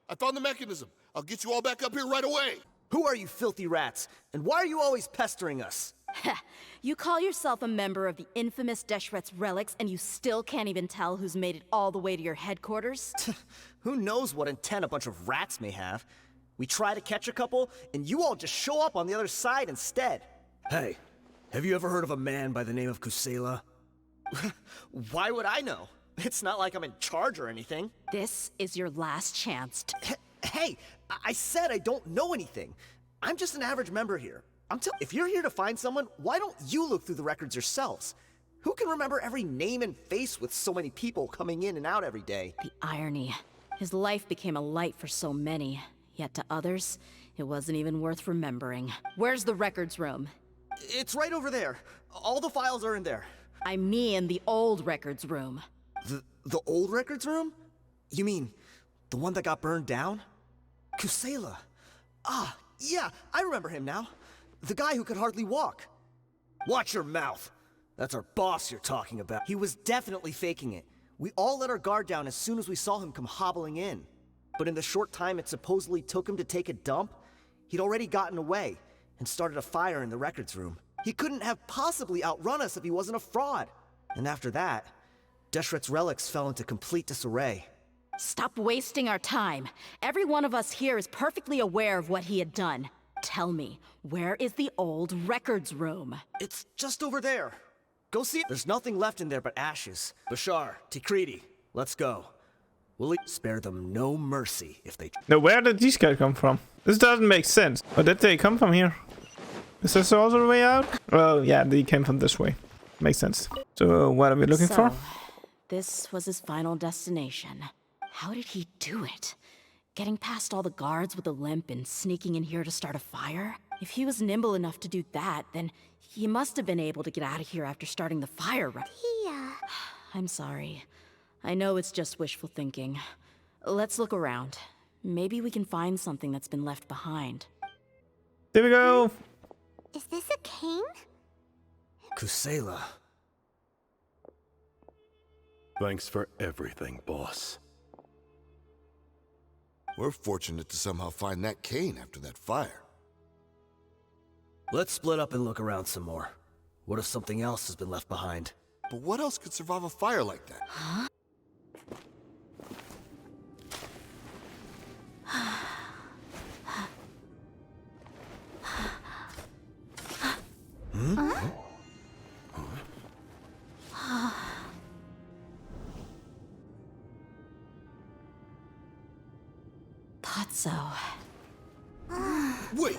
I found the mechanism. I'll get you all back up here right away. Who are you filthy rats? And why are you always pestering us? You call yourself a member of the infamous Deshret's relics, and you still can't even tell who's made it all the way to your headquarters? Who knows what intent a bunch of rats may have? We try to catch a couple, and you all just show up on the other side instead. Hey, have you ever heard of a man by the name of Kusela? Why would I know? It's not like I'm in charge or anything. This is your last chance to... Hey, I said I don't know anything. I'm just an average member here. If you're here to find someone, why don't you look through the records yourselves? Who can remember every name and face with so many people coming in and out every day? The irony. His life became a light for so many, yet to others, it wasn't even worth remembering. Where's the records room? It's right over there. All the files are in there. I mean the old records room. The old records room? You mean the one that got burned down? Kusela. Ah, yeah, I remember him now. The guy who could hardly walk. Watch your mouth. That's our boss you're talking about. He was definitely faking it. We all let our guard down as soon as we saw him come hobbling in. But in the short time it supposedly took him to take a dump, he'd already gotten away and started a fire in the records room. He couldn't have possibly outrun us if he wasn't a fraud. And after that, Deshret's relics fell into complete disarray. Stop wasting our time. Every one of us here is perfectly aware of what he had done. Tell me, where is the old records room? It's just over there. Go see it. There's nothing left in there but ashes. Bashar, Tikriti, let's go. We'll spare them no mercy if they... Now, where did these guys come from? This doesn't make sense. Or did they come from here? Is this also the way out? Well, yeah, they came from this way. Makes sense. So, what are we looking for? This was his final destination. How did he do it? Getting past all the guards with a limp and sneaking in here to start a fire? If he was nimble enough to do that, then he must have been able to get out of here after starting the fire, right? Yeah. I'm sorry. I know it's just wishful thinking. Let's look around. Maybe we can find something that's been left behind. There we go. Is this a cane? Kusela. Thanks for everything, boss. We're fortunate to somehow find that cane after that fire. Let's split up and look around some more. What if something else has been left behind? But what else could survive a fire like that? Huh? Thought so. Wait!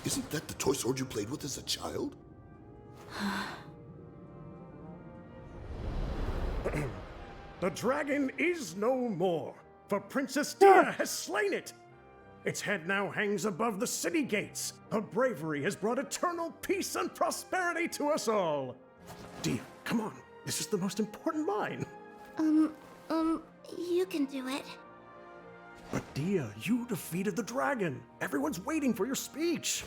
Isn't that the toy sword you played with as a child? The dragon is no more, for Princess Dehya has slain it. Its head now hangs above the city gates. Her bravery has brought eternal peace and prosperity to us all. Dehya, come on. This is the most important line. You can do it. But Dehya, you defeated the dragon. Everyone's waiting for your speech.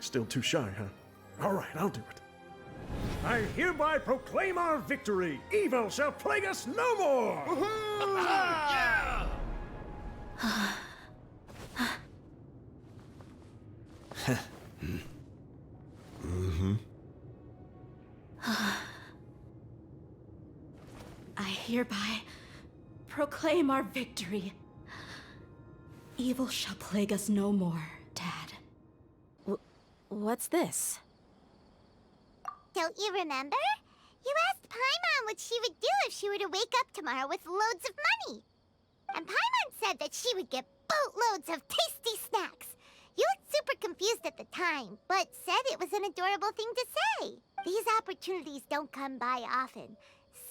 Still too shy, huh? All right, I'll do it. I hereby proclaim our victory. Evil shall plague us no more. Yeah! hereby proclaim our victory. Evil shall plague us no more, Dad. What's this? Don't you remember? You asked Paimon what she would do if she were to wake up tomorrow with loads of money. And Paimon said that she would get boatloads of tasty snacks. You looked super confused at the time, but said it was an adorable thing to say. These opportunities don't come by often.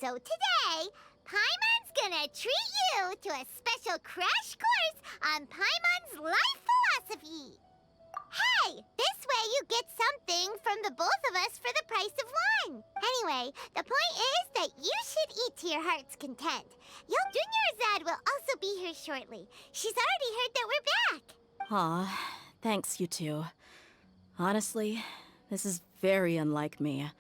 So today, Paimon's gonna treat you to a special crash course on Paimon's life philosophy. Hey, this way you get something from the both of us for the price of one. Anyway, the point is that you should eat to your heart's content. Your Junior Azad will also be here shortly. She's already heard that we're back. Aw, thanks, you two. Honestly, this is very unlike me.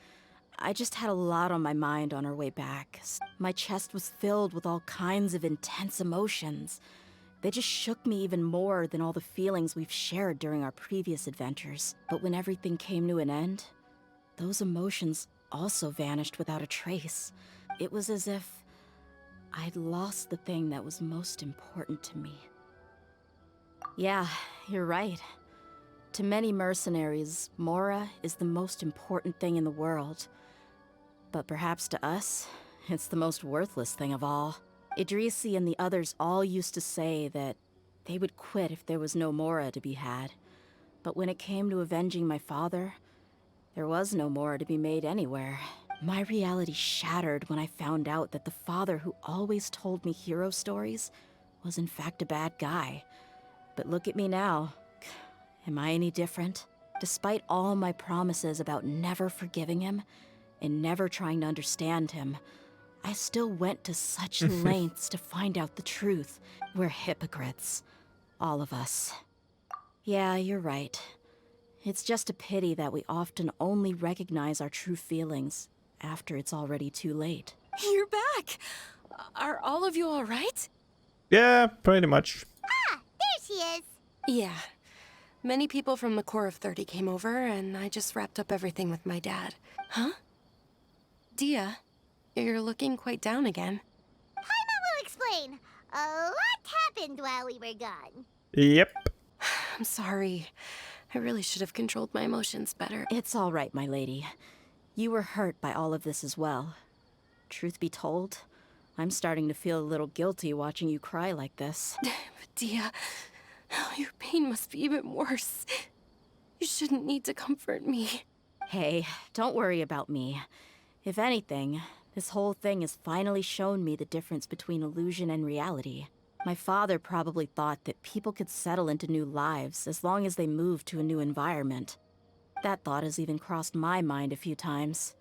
I just had a lot on my mind on our way back. My chest was filled with all kinds of intense emotions. They just shook me even more than all the feelings we've shared during our previous adventures. But when everything came to an end, those emotions also vanished without a trace. It was as if I'd lost the thing that was most important to me. Yeah, you're right. To many mercenaries, Mora is the most important thing in the world. But perhaps to us, it's the most worthless thing of all. Idrisi and the others all used to say that they would quit if there was no Mora to be had. But when it came to avenging my father, there was no Mora to be made anywhere. My reality shattered when I found out that the father who always told me hero stories was in fact a bad guy. But look at me now. Am I any different? Despite all my promises about never forgiving him and never trying to understand him, I still went to such lengths to find out the truth. We're hypocrites. All of us. Yeah, you're right. It's just a pity that we often only recognize our true feelings after it's already too late. You're back! Are all of you all right? Yeah, pretty much. Ah, there she is. Yeah. Many people from the Corps of 30 came over, and I just wrapped up everything with my dad. Huh? Dehya, you're looking quite down again. Paimon will explain. A lot happened while we were gone. Yep. I'm sorry. I really should have controlled my emotions better. It's all right, my lady. You were hurt by all of this as well. Truth be told, I'm starting to feel a little guilty watching you cry like this. But Dehya, your pain must be even worse. You shouldn't need to comfort me. Hey, don't worry about me. If anything, this whole thing has finally shown me the difference between illusion and reality. My father probably thought that people could settle into new lives as long as they moved to a new environment. That thought has even crossed my mind a few times.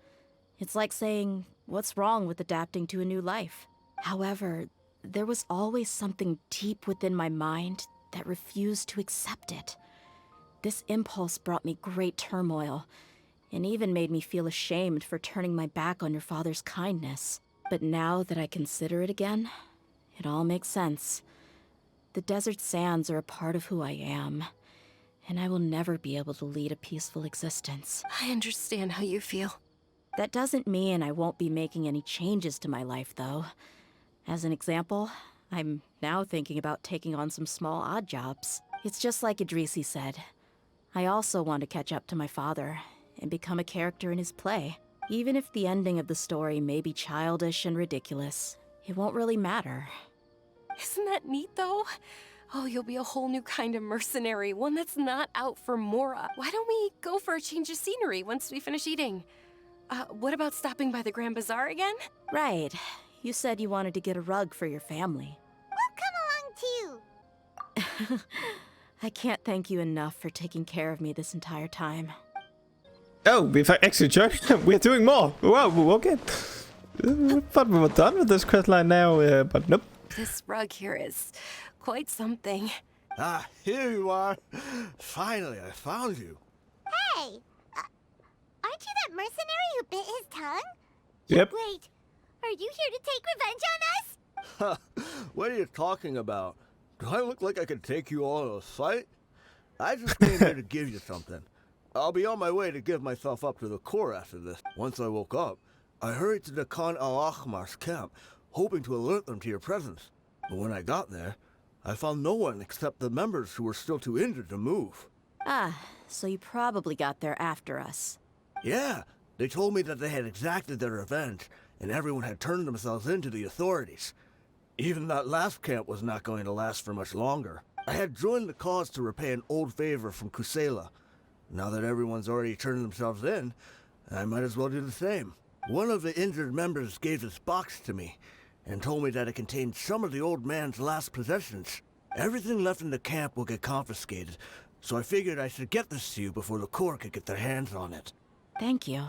It's like saying, what's wrong with adapting to a new life? However, there was always something deep within my mind that refused to accept it. This impulse brought me great turmoil, and even made me feel ashamed for turning my back on your father's kindness. But now that I consider it again, it all makes sense. The desert sands are a part of who I am, and I will never be able to lead a peaceful existence. I understand how you feel. That doesn't mean I won't be making any changes to my life, though. As an example, I'm now thinking about taking on some small odd jobs. It's just like Idrisi said. I also want to catch up to my father and become a character in his play. Even if the ending of the story may be childish and ridiculous, it won't really matter. Isn't that neat, though? Oh, you'll be a whole new kind of mercenary, one that's not out for Mora. Why don't we go for a change of scenery once we finish eating? What about stopping by the Grand Bazaar again? Right. You said you wanted to get a rug for your family. We'll come along too. I can't thank you enough for taking care of me this entire time. Oh, we've actually joined. We're doing more. Wow, okay. I thought we were done with this quest line now, but nope. This rug here is quite something. Ah, here you are. Finally, I found you. Hey, aren't you that mercenary who bit his tongue? Yep. Wait, are you here to take revenge on us? What are you talking about? Do I look like I could take you all to a fight? I just came here to give you something. I'll be on my way to give myself up to the Corps after this. Once I woke up, I hurried to the Khan al-Ahmar's camp, hoping to alert them to your presence. But when I got there, I found no one except the members who were still too injured to move. Ah, so you probably got there after us. Yeah, they told me that they had exacted their revenge, and everyone had turned themselves in to the authorities. Even that last camp was not going to last for much longer. I had joined the cause to repay an old favor from Kusela. Now that everyone's already turned themselves in, I might as well do the same. One of the injured members gave this box to me, and told me that it contained some of the old man's last possessions. Everything left in the camp will get confiscated, so I figured I should get this to you before the court could get their hands on it. Thank you.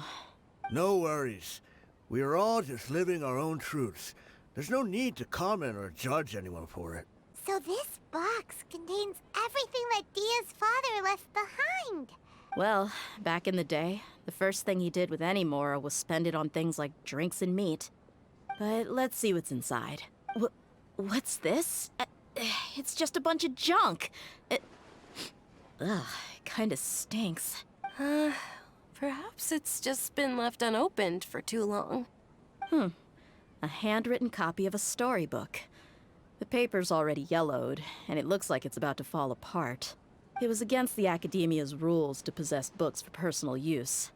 No worries. We are all just living our own truths. There's no need to comment or judge anyone for it. So this box contains everything that Dia's father left behind. Well, back in the day, the first thing he did with any Mora was spend it on things like drinks and meat. But let's see what's inside. What's this? It's just a bunch of junk. It kinda stinks. Perhaps it's just been left unopened for too long. A handwritten copy of a storybook. The paper's already yellowed, and it looks like it's about to fall apart. It was against the Academia's rules to possess books for personal use.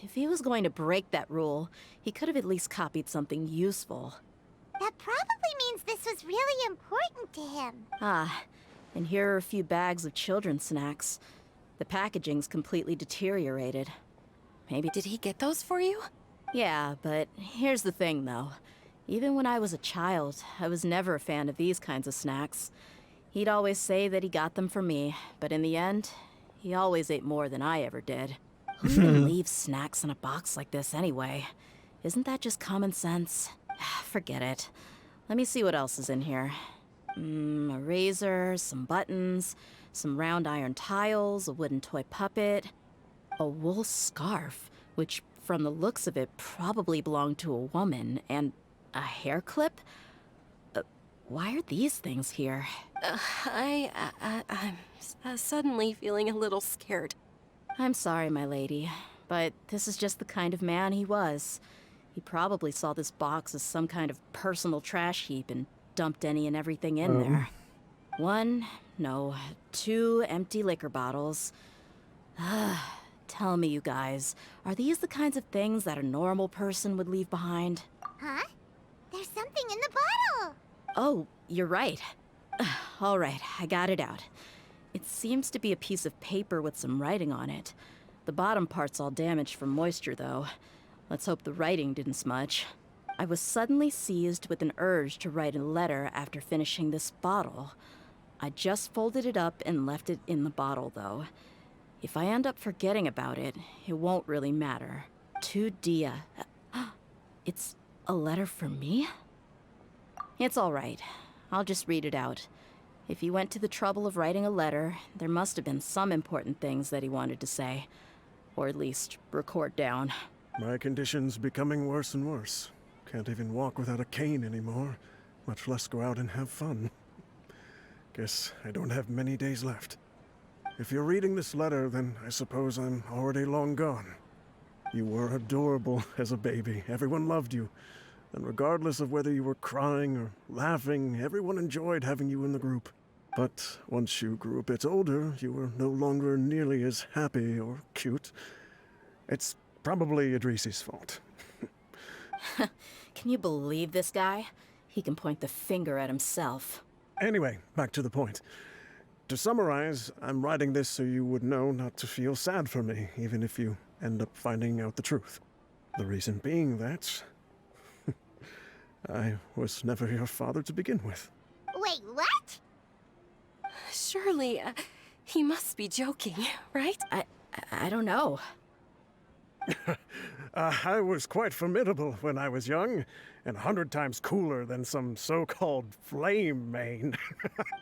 If he was going to break that rule, he could have at least copied something useful. That probably means this was really important to him. And here are a few bags of children's snacks. The packaging's completely deteriorated. Maybe... Did he get those for you? Yeah, but here's the thing, though. Even when I was a child, I was never a fan of these kinds of snacks. He'd always say that he got them for me, but in the end, he always ate more than I ever did. Who even leaves snacks in a box like this anyway? Isn't that just common sense? Forget it. Let me see what else is in here. A razor, some buttons, some round iron tiles, a wooden toy puppet, a wool scarf, which from the looks of it probably belonged to a woman, and a hair clip? Why are these things here? I'm suddenly feeling a little scared. I'm sorry, my lady, but this is just the kind of man he was. He probably saw this box as some kind of personal trash heap and dumped any and everything in there. 2 empty liquor bottles. Tell me, you guys, are these the kinds of things that a normal person would leave behind? Huh? There's something in the bottle! Oh, you're right. All right, I got it out. It seems to be a piece of paper with some writing on it. The bottom part's all damaged from moisture, though. Let's hope the writing didn't smudge. I was suddenly seized with an urge to write a letter after finishing this bottle. I just folded it up and left it in the bottle, though. If I end up forgetting about it, it won't really matter. To Dia. It's a letter for me? It's all right. I'll just read it out. If he went to the trouble of writing a letter, there must have been some important things that he wanted to say. Or at least record down. My condition's becoming worse and worse. Can't even walk without a cane anymore, much less go out and have fun. Guess I don't have many days left. If you're reading this letter, then I suppose I'm already long gone. You were adorable as a baby. Everyone loved you. And regardless of whether you were crying or laughing, everyone enjoyed having you in the group. But once you grew a bit older, you were no longer nearly as happy or cute. It's probably Idrisi's fault. Can you believe this guy? He can point the finger at himself. Anyway, back to the point. To summarize, I'm writing this so you would know not to feel sad for me, even if you end up finding out the truth. The reason being that I was never your father to begin with. Wait, what? Surely, he must be joking, right? I don't know. I was quite formidable when I was young, and 100 times cooler than some so-called flame main.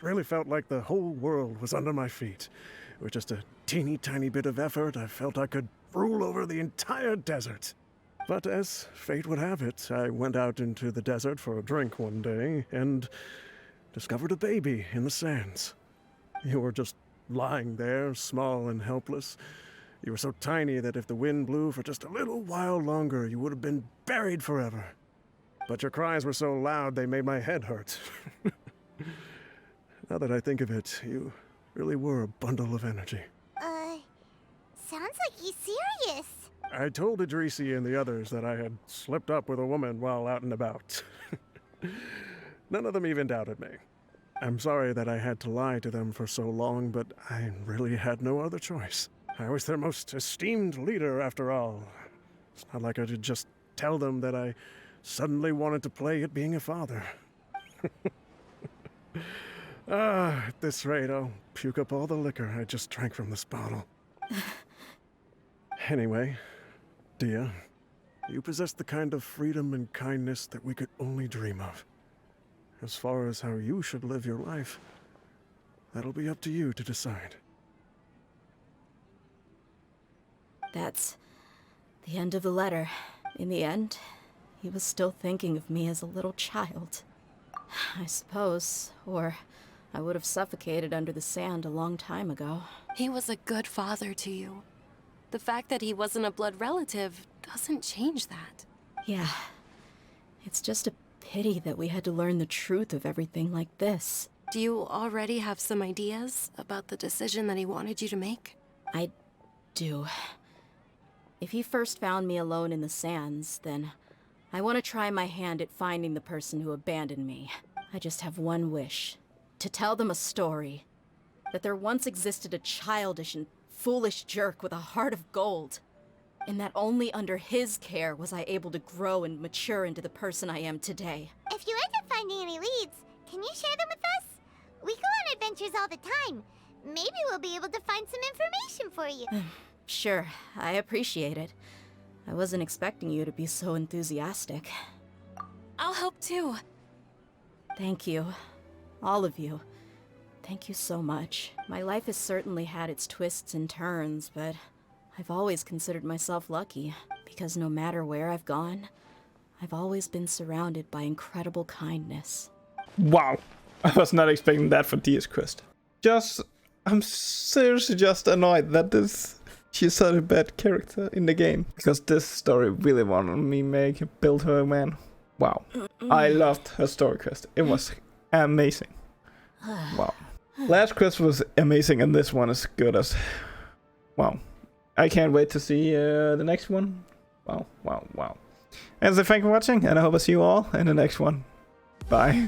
Really felt like the whole world was under my feet. With just a teeny tiny bit of effort, I felt I could rule over the entire desert. But as fate would have it, I went out into the desert for a drink one day, and discovered a baby in the sands. You were just lying there, small and helpless. You were so tiny that if the wind blew for just a little while longer, you would have been buried forever. But your cries were so loud they made my head hurt. Now that I think of it, you really were a bundle of energy. Sounds like he's serious. I told Idrisi and the others that I had slipped up with a woman while out and about. None of them even doubted me. I'm sorry that I had to lie to them for so long, but I really had no other choice. I was their most esteemed leader, after all. It's not like I could just tell them that I suddenly wanted to play at being a father. At this rate, I'll puke up all the liquor I just drank from this bottle. Anyway, Dehya, you possess the kind of freedom and kindness that we could only dream of. As far as how you should live your life, that'll be up to you to decide. That's the end of the letter. In the end, he was still thinking of me as a little child. I suppose, or I would have suffocated under the sand a long time ago. He was a good father to you. The fact that he wasn't a blood relative doesn't change that. Yeah. It's just a pity that we had to learn the truth of everything like this. Do you already have some ideas about the decision that he wanted you to make? I do. If he first found me alone in the sands, then I want to try my hand at finding the person who abandoned me. I just have one wish. To tell them a story. That there once existed a childish and foolish jerk with a heart of gold. And that only under his care was I able to grow and mature into the person I am today. If you end up finding any leads, can you share them with us? We go on adventures all the time. Maybe we'll be able to find some information for you. Sure, I appreciate it. I wasn't expecting you to be so enthusiastic. I'll help too. Thank you. All of you. Thank you so much. My life has certainly had its twists and turns, but I've always considered myself lucky, because no matter where I've gone, I've always been surrounded by incredible kindness. Wow. I was not expecting that for Dehya's quest. I'm seriously just annoyed that she's such a bad character in the game. Because this story really wanted me build her, man. Wow. I loved her story quest. It was amazing. Wow. Last quest was amazing and this one is good as... Wow. I can't wait to see the next one. Wow, wow, wow. And so thank you for watching and I hope I see you all in the next one. Bye.